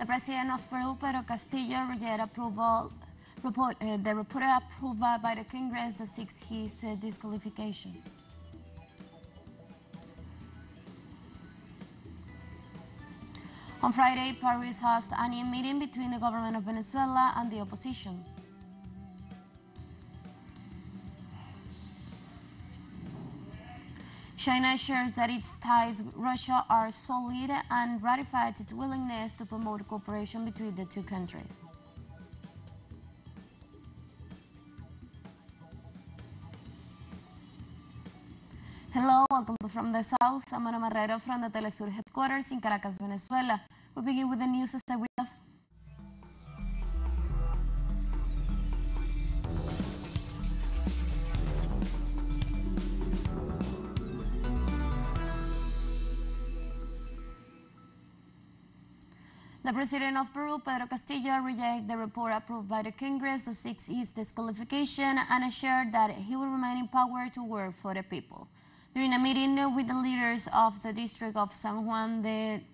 The President of Peru, Pedro Castillo, rejected the report approved by the Congress that seeks his disqualification. On Friday, Paris hosted a new meeting between the government of Venezuela and the opposition. China assures that its ties with Russia are solid and ratified its willingness to promote cooperation between the two countries. Hello, welcome to From the South. I'm Ana Marrero from the teleSUR headquarters in Caracas, Venezuela. We begin with the news. Stay with us. The President of Peru, Pedro Castillo, rejected the report approved by the Congress that seeks his disqualification and assured that he will remain in power to work for the people. During a meeting with the leaders of the district of San Juan de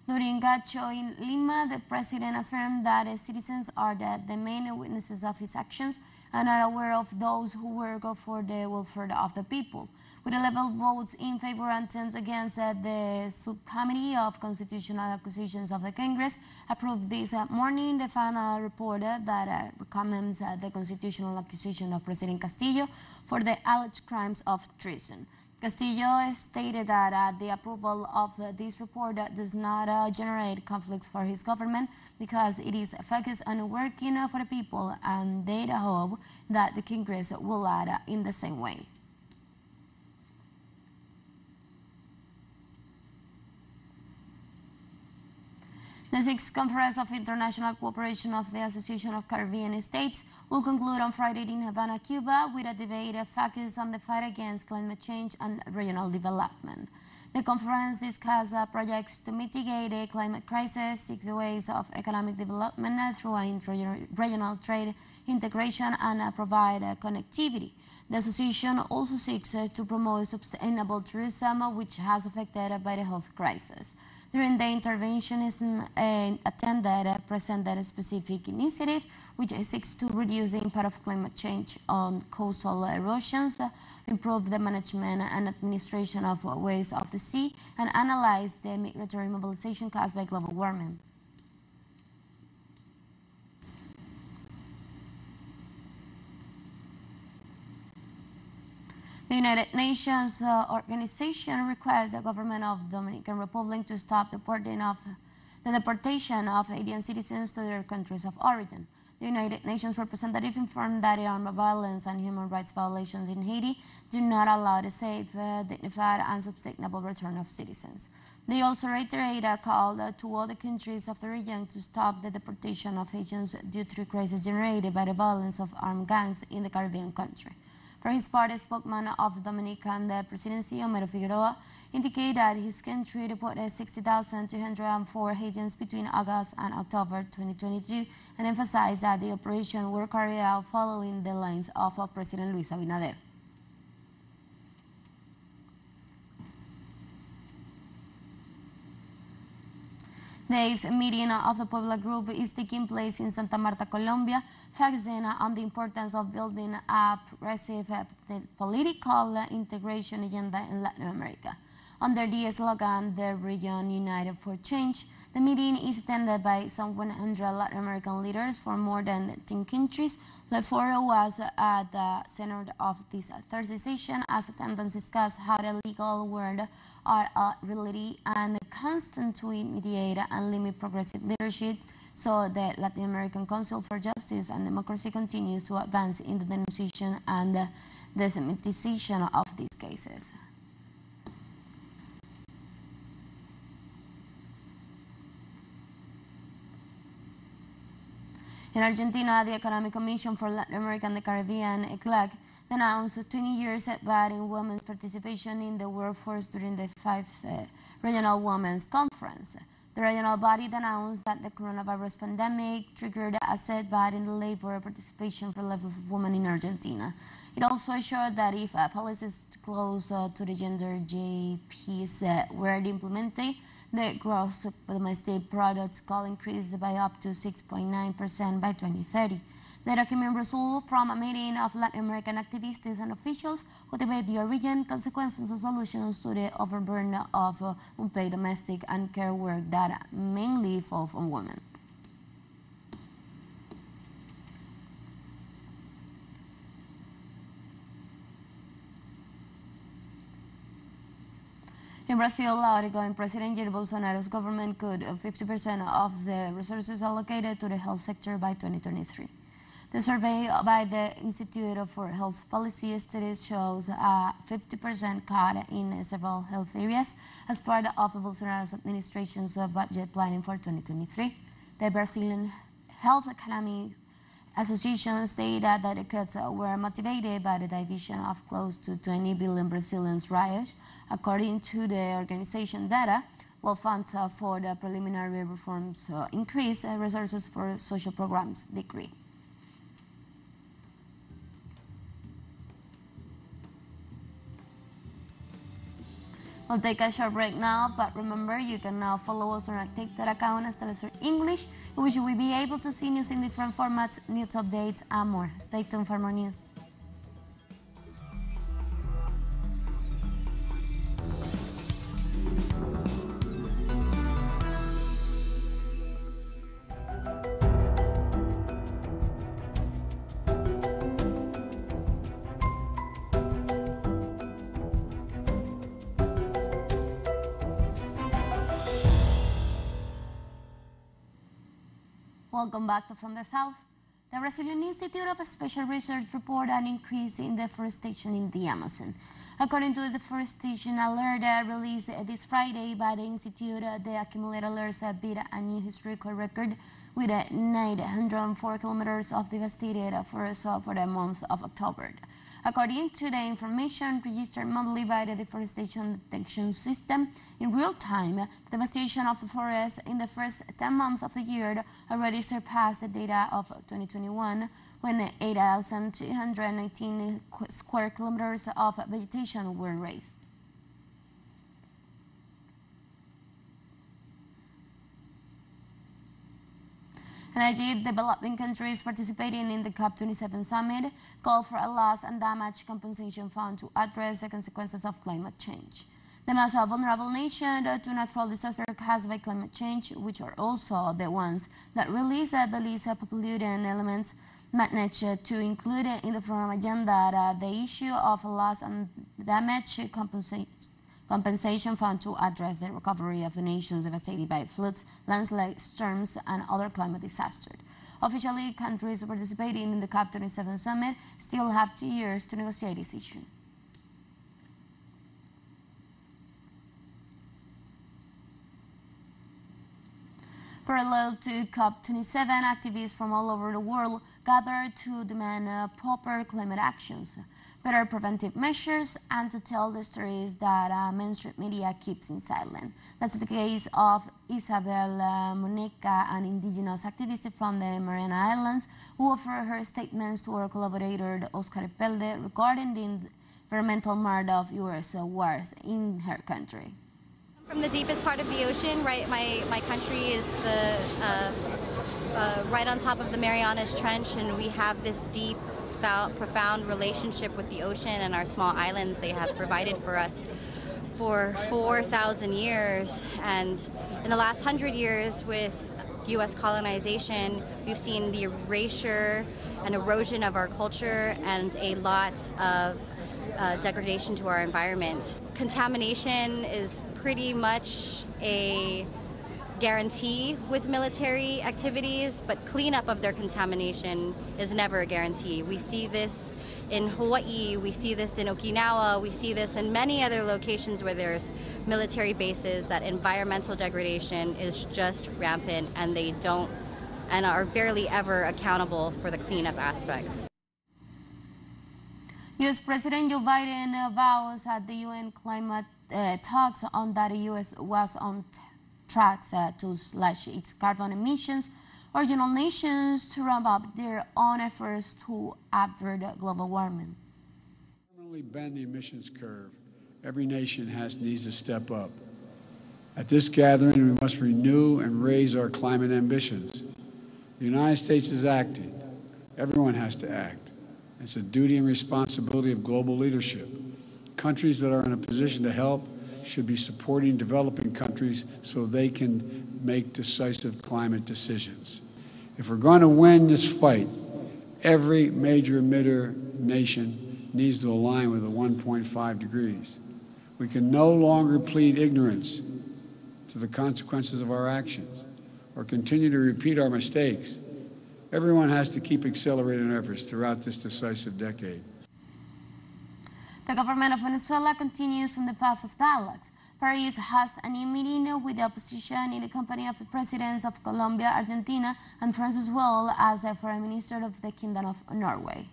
Lurigancho in Lima, the President affirmed that citizens are the main witnesses of his actions and are aware of those who work for the welfare of the people. With 11 votes in favor and 10 against, the Subcommittee of Constitutional Accusations of the Congress approved this morning the final report that recommends the constitutional accusation of President Castillo for the alleged crimes of treason. Castillo stated that the approval of this report does not generate conflicts for his government because it is focused on working for the people, and they hope that the Congress will act in the same way. The 6th Conference of International Cooperation of the Association of Caribbean States will conclude on Friday in Havana, Cuba, with a debate focused on the fight against climate change and regional development. The conference discussed projects to mitigate the climate crisis, 6 ways of economic development through regional trade integration, and provide connectivity. The association also seeks to promote sustainable tourism, which has affected by the health crisis. During the intervention, attended presented a specific initiative which seeks to reduce the impact of climate change on coastal erosions, improve the management and administration of waste of the sea, and analyze the migratory mobilization caused by global warming. The United Nations organization requires the government of the Dominican Republic to stop the deportation of Haitian citizens to their countries of origin. The United Nations representative informed that the armed violence and human rights violations in Haiti do not allow the safe, dignified, and sustainable return of citizens. They also reiterate a call to all the countries of the region to stop the deportation of Haitians due to the crisis generated by the violence of armed gangs in the Caribbean country. For his part, a spokesman of the Dominican presidency, Homero Figueroa, indicated that his country deported 60,204 Haitians between August and October 2022 and emphasized that the operation were carried out following the lines of President Luis Abinader. The 8th meeting of the Puebla Group is taking place in Santa Marta, Colombia, focusing on the importance of building a progressive political integration agenda in Latin America. Under the slogan, "The Region United for Change," the meeting is attended by some 100 Latin American leaders from more than 10 countries. The forum was at the center of this Thursday session as attendants discussed how the legal world are a reality and constantly mediate and limit progressive leadership, so the Latin American Council for Justice and Democracy continues to advance in the denunciation and the destigmatization of these cases. In Argentina, the Economic Commission for Latin America and the Caribbean, ECLAC, announced a 20 years ban in women's participation in the workforce during the 5th Regional Women's Conference. The regional body announced that the coronavirus pandemic triggered a setback in the labor participation for levels of women in Argentina. It also assured that if policies close to the gender JPs were implemented, The gross domestic product will increase by up to 6.9% by 2030. The document resulted from a meeting of Latin American activists and officials who debate the origin, consequences, and solutions to the overburden of unpaid domestic and care work that mainly fall on women. In Brazil, outgoing President Jair Bolsonaro's government cut 50% of the resources allocated to the health sector by 2023. The survey by the Institute for Health Policy Studies shows a 50% cut in several health areas as part of Bolsonaro's administration's budget planning for 2023. The Brazilian Health Economic Association stated that the cuts were motivated by the division of close to 20 billion Brazilians reais. According to the organization data, while funds for the preliminary reforms increase, resources for social programs decrease. We'll take a short break now, but remember you can now follow us on our TikTok account as teleSUR English, in which you will be able to see news in different formats, news updates, and more. Stay tuned for more news. Welcome back to From the South. The Brazilian Institute of Special Research reported an increase in deforestation in the Amazon. According to the deforestation alert released this Friday by the Institute, the accumulated alerts beat a new historical record with 904 kilometers of devastated forest for the month of October. According to the information registered monthly by the Deforestation Detection System, in real time, the devastation of the forest in the first 10 months of the year already surpassed the data of 2021, when 8,219 square kilometers of vegetation were razed. Energy developing countries participating in the COP27 summit called for a loss and damage compensation fund to address the consequences of climate change. The most vulnerable nation to natural disasters caused by climate change, which are also the ones that release the least polluting elements, managed to include in the forum agenda the issue of loss and damage compensation fund to address the recovery of the nations devastated by floods, landslides, storms, and other climate disasters. Officially, countries participating in the COP27 summit still have 2 years to negotiate this issue. Parallel to COP27, activists from all over the world gathered to demand proper climate actions, better preventive measures, and to tell the stories that mainstream media keeps in silent. That's the case of Isabel Moneca, an indigenous activist from the Mariana Islands, who offered her statements to our collaborator Oscar Pelde regarding the environmental mark of U.S. wars in her country. From the deepest part of the ocean, right? My country is right on top of the Marianas Trench, and we have this deep, profound relationship with the ocean and our small islands they have provided for us for 4,000 years. And in the last 100 years with U.S. colonization, we've seen the erasure and erosion of our culture and a lot of degradation to our environment. Contamination is pretty much a guarantee with military activities, but cleanup of their contamination is never a guarantee. We see this in Hawaii, we see this in Okinawa, we see this in many other locations where there's military bases, that environmental degradation is just rampant, and they don't and are barely ever accountable for the cleanup aspect. U.S. President Joe Biden vows at the UN climate talks on that the U.S. was on tracks to slash its carbon emissions. Original nations to ramp up their own efforts to avert global warming. Permanently bend the emissions curve. Every nation needs to step up. At this gathering, we must renew and raise our climate ambitions. The United States is acting. Everyone has to act. It's a duty and responsibility of global leadership. Countries that are in a position to help should be supporting developing countries so they can make decisive climate decisions. If we're going to win this fight, every major emitter nation needs to align with the 1.5 degrees. We can no longer plead ignorance to the consequences of our actions or continue to repeat our mistakes. Everyone has to keep accelerating efforts throughout this decisive decade. The government of Venezuela continues on the path of dialogue. Paris has a new meeting with the opposition in the company of the presidents of Colombia, Argentina, and France, as well as the foreign minister of the Kingdom of Norway.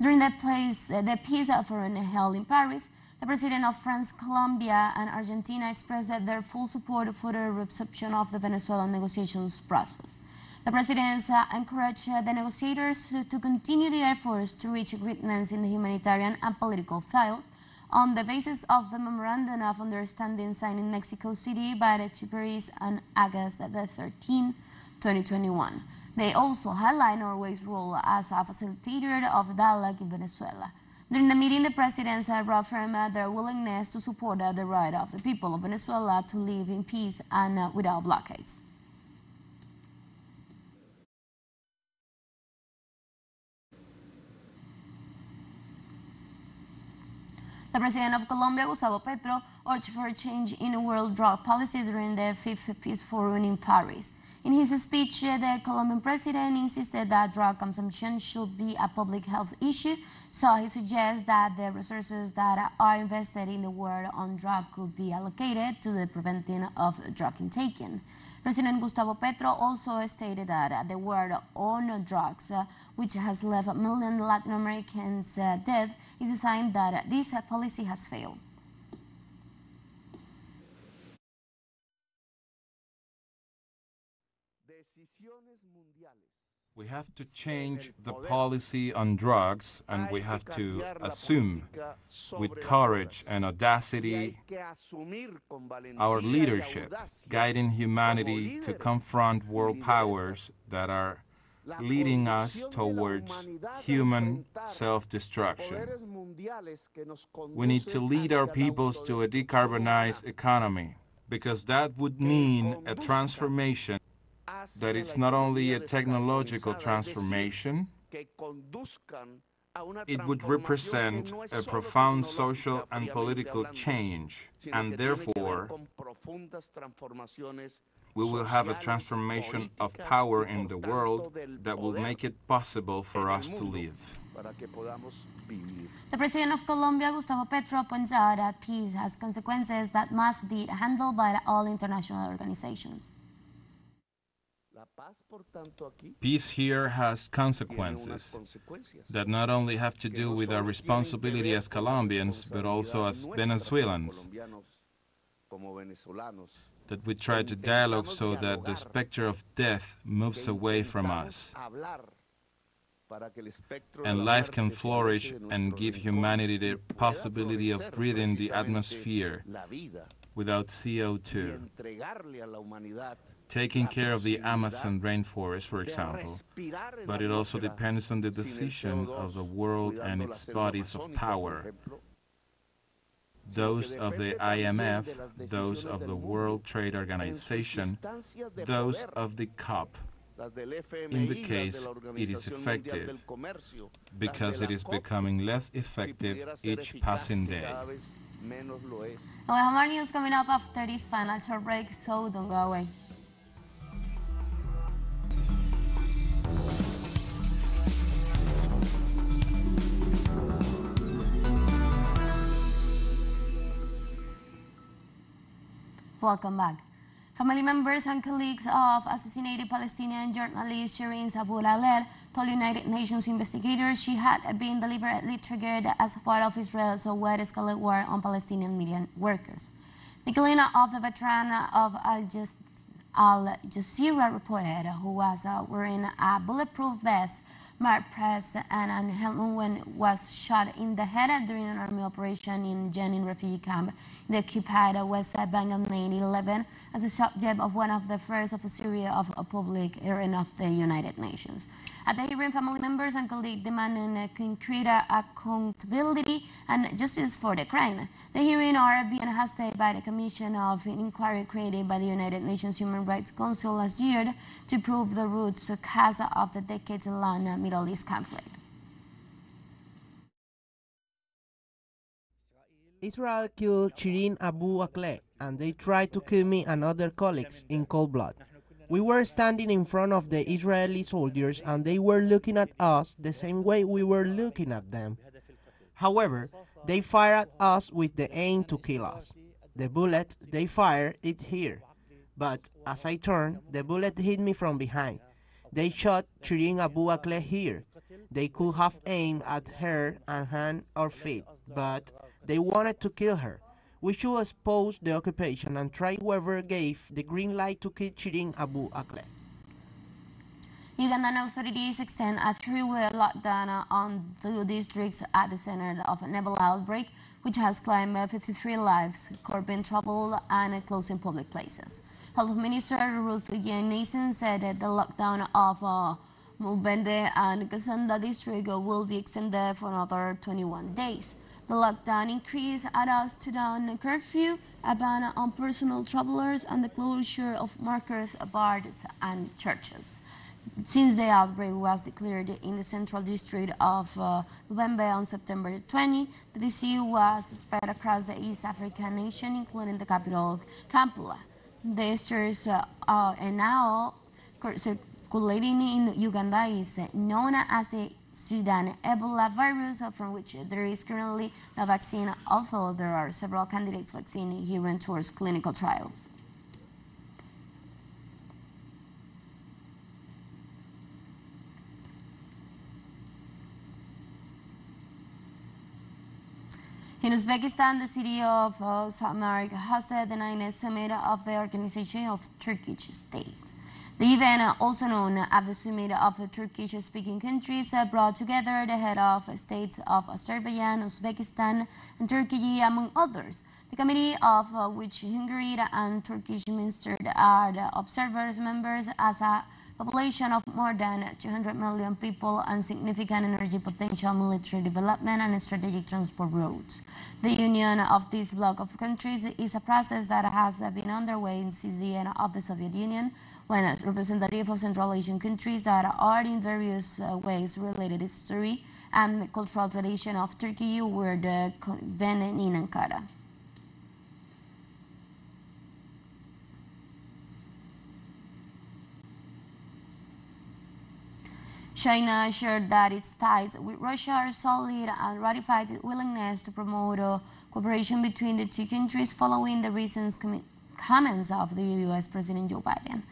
During the peace forum held in Paris, the president of France, Colombia, and Argentina expressed their full support for the resumption of the Venezuelan negotiations process. The presidents encouraged the negotiators to continue the efforts to reach agreements in the humanitarian and political files on the basis of the Memorandum of Understanding signed in Mexico City by the two Paris on August 13, 2021. They also highlight Norway's role as a facilitator of dialogue in Venezuela. During the meeting, the presidents reaffirmed their willingness to support the right of the people of Venezuela to live in peace and without blockades. The president of Colombia, Gustavo Petro, urged for a change in world drug policy during the fifth peace forum in Paris. In his speech, the Colombian president insisted that drug consumption should be a public health issue, so he suggests that the resources that are invested in the war on drugs could be allocated to the preventing of drug intaking. President Gustavo Petro also stated that the war on drugs, which has left millions of Latin Americans dead, is a sign that this policy has failed. We have to change the policy on drugs, and we have to assume with courage and audacity our leadership, guiding humanity to confront world powers that are leading us towards human self-destruction. We need to lead our peoples to a decarbonized economy, because that would mean a transformation that it's not only a technological transformation, it would represent a profound social and political change, and therefore we will have a transformation of power in the world that will make it possible for us to live. The president of Colombia, Gustavo Petro, points out that peace has consequences that must be handled by all international organizations. Peace here has consequences that not only have to do with our responsibility as Colombians, but also as Venezuelans, that we try to dialogue so that the specter of death moves away from us, and life can flourish and give humanity the possibility of breathing the atmosphere without CO2. Taking care of the Amazon rainforest, for example, but it also depends on the decision of the world and its bodies of power, those of the IMF, those of the World Trade Organization, those of the COP. In the case, it is effective, because it is becoming less effective each passing day. We'll have more news coming up after this final short break, so don't go away. Welcome back. Family members and colleagues of assassinated Palestinian journalist Shireen Abu Akleh told United Nations investigators she had been deliberately triggered as part of Israel's wide-scale war on Palestinian media workers. The killing of the veteran of Al Jazeera reporter, who was wearing a bulletproof vest, Mark Press and Helmut was shot in the head during an army operation in Jenin refugee camp in the occupied West Bank on May 11 as a subject of one of the first of a series of a public hearing of the United Nations. At the hearing, family members and colleagues demanded concrete accountability and justice for the crime. The hearing are being hosted by the Commission of Inquiry created by the United Nations Human Rights Council last year to prove the root cause of the decades-long Middle East conflict. Israel killed Shirin Abu Akleh, and they tried to kill me and other colleagues in cold blood. We were standing in front of the Israeli soldiers and they were looking at us the same way we were looking at them. However, they fired at us with the aim to kill us. The bullet they fired it here, but as I turned, the bullet hit me from behind. They shot Shirin Abu Akleh here. They could have aimed at her and hand or feet, but they wanted to kill her. We should expose the occupation and try whoever gave the green light to kill Shirin Abu Akleh. Ugandan authorities extend a 3-week lockdown on 2 districts at the center of an Ebola outbreak, which has claimed 53 lives, curbing travel and closing public places. Health Minister Ruth Nason said that the lockdown of Mubende and Kasanda district will be extended for another 21 days. The lockdown increased adults to down curfew, a ban on personal travelers, and the closure of markets, bars, and churches. Since the outbreak was declared in the central district of Lubembe on September 20, the disease was spread across the East African nation, including the capital, Kampala. The Easters are now circulating in Uganda is known as the Sudan Ebola virus, from which there is currently no vaccine, although there are several candidates vaccine geared towards clinical trials. In Uzbekistan, the city of Samarkand hosted the 9th summit of the Organization of Turkish States. The event, also known as the Summit of the Turkish-speaking countries, brought together the head of states of Azerbaijan, Uzbekistan, and Turkey, among others. The committee, of which Hungary and Turkish ministers are the observers members, as a population of more than 200 million people and significant energy potential, military development, and strategic transport routes. The union of this bloc of countries is a process that has been underway since the end of the Soviet Union, when representatives of Central Asian countries that are in various ways related to history and the cultural tradition of Turkey were convened in Ankara. China assured that its ties with Russia are solid and ratified its willingness to promote cooperation between the two countries following the recent comments of the U.S. President Joe Biden.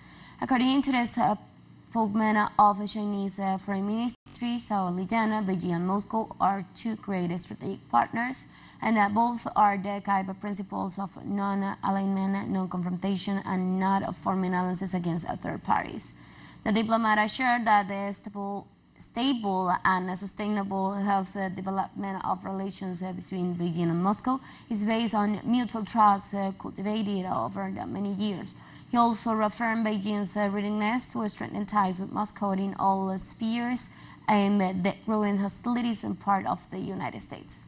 According to the spokesman of the Chinese Foreign Ministry, Zhao Lijian, Beijing and Moscow are two great strategic partners, and both are the guide principles of non-alignment, non-confrontation, and not forming alliances against third parties. The diplomat assured that the stable and sustainable health development of relations between Beijing and Moscow is based on mutual trust cultivated over many years. He also reaffirmed Beijing's readiness to strengthen ties with Moscow in all spheres amid the growing hostilities on part of the United States.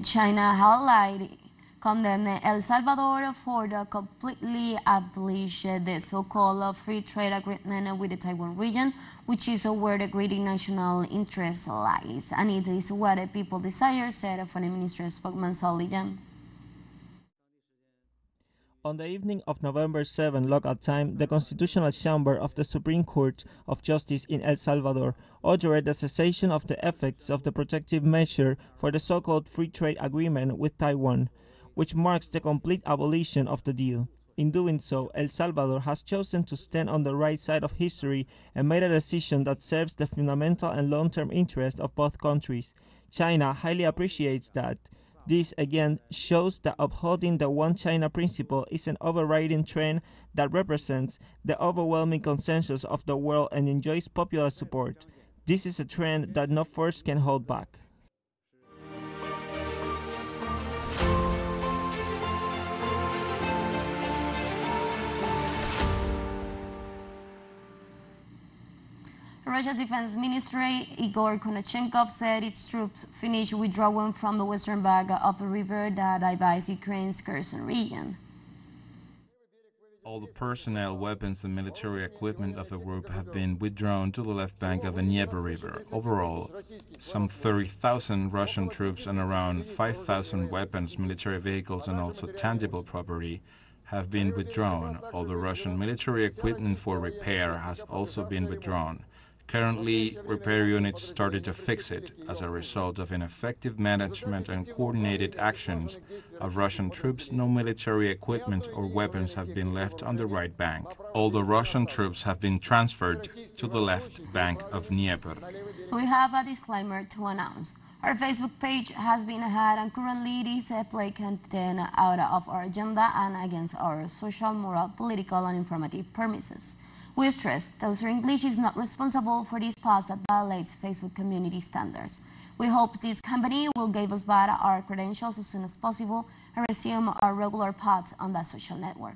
China highlighted condemned El Salvador for the completely abolish the so-called free trade agreement with the Taiwan region, which is where the greater national interest lies, and it is what the people desire, said Foreign Minister spokesman Zhao Lijian. On the evening of November 7 local time, the Constitutional Chamber of the Supreme Court of Justice in El Salvador ordered the cessation of the effects of the protective measure for the so-called free trade agreement with Taiwan, which marks the complete abolition of the deal. In doing so, El Salvador has chosen to stand on the right side of history and made a decision that serves the fundamental and long-term interests of both countries. China highly appreciates that. This again shows that upholding the One China principle is an overriding trend that represents the overwhelming consensus of the world and enjoys popular support. This is a trend that no force can hold back. Russia's Defense Ministry, Igor Konachenkov, said its troops finished withdrawing from the western bank of the river that divides Ukraine's Kherson region. All the personnel, weapons and military equipment of the group have been withdrawn to the left bank of the Dnieper River. Overall, some 30,000 Russian troops and around 5,000 weapons, military vehicles and also tangible property have been withdrawn. All the Russian military equipment for repair has also been withdrawn. Currently, repair units started to fix it as a result of ineffective management and coordinated actions of Russian troops. No military equipment or weapons have been left on the right bank. All the Russian troops have been transferred to the left bank of Dnieper. We have a disclaimer to announce. Our Facebook page has been hacked and currently it is playing content out of our agenda and against our social, moral, political and informative premises. We stress teleSUR English is not responsible for this post that violates Facebook community standards. We hope this company will give us back our credentials as soon as possible and resume our regular posts on that social network.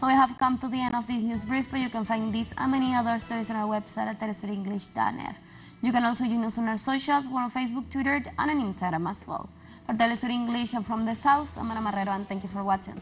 We have come to the end of this news brief, but you can find this and many other stories on our website at telesurenglish.net. You can also join us on our socials. We're on Facebook, Twitter, and on Instagram as well. For teleSUR English and from the South, I'm Ana Marrero, and thank you for watching.